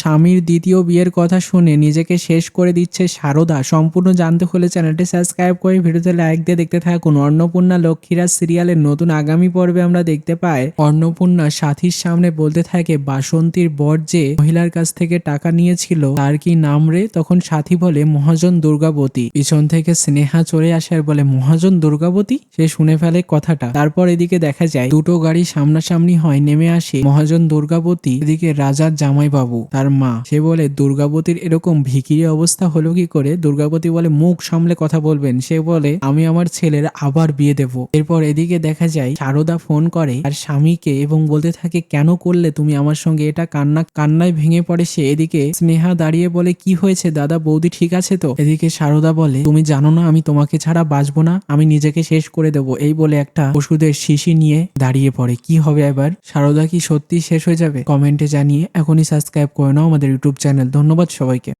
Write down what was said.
স্বামীর দ্বিতীয় বিয়ের কথা শুনে নিজেকে শেষ করে দিচ্ছে সারদা। সম্পূর্ণ জানতে হলে চ্যানেলটি সাবস্ক্রাইব করে ভিডিওতে লাইক দিয়ে দেখতে থাকুন। অন্নপূর্ণা লক্ষ্মীরাজ সিরিয়ালের নতুন আগামী পর্বে আমরা দেখতে পাই অন্নপূর্ণা সাথীর সামনে বলতে থাকে বাসন্তীর বর যে মহিলার কাছ থেকে টাকা নিয়েছিল তার কি নাম রে? তখন সাথী বলে মহাজন দুর্গাবতী। পিছন থেকে স্নেহা চলে আসে আর বলে মহাজন দুর্গাবতী? সে শুনে ফেলে কথাটা। তারপর এদিকে দেখা যায় দুটো গাড়ি সামনাসামনি হয়, নেমে আসে মহাজন দুর্গাবতী, এদিকে রাজার জামাইবাবু তার মা। সে বলে দুর্গাবতীর এরকম ভিখিরি অবস্থা হলো কি করে? দুর্গাবতী বলে মুখ সামলে কথা বলবেন। সে বলে আমি আমার ছেলের আবার বিয়ে দেব। এরপর এদিকে দেখা যায় সারদা ফোন করে আর স্বামীকে এবং বলতে থাকে কেন করলে তুমি আমার সঙ্গে এটা? কান্নায় ভেঙে পড়ে সে। এদিকে স্নেহা দাঁড়িয়ে বলে কি হয়েছে দাদা, বৌদি ঠিক আছে তো? এদিকে সারদা বলে তুমি জানো না আমি তোমাকে ছাড়া বাঁচবো না, আমি নিজেকে শেষ করে দেব। এই বলে একটা ওষুধের শিশি নিয়ে দাঁড়িয়ে পড়ে। কি হবে এবার? সারদা কি সত্যি শেষ হয়ে যাবে? কমেন্টে জানিয়ে এখনই সাবস্ক্রাইব করে নাও আমাদের ইউটিউব চ্যানেল। ধন্যবাদ সবাইকে।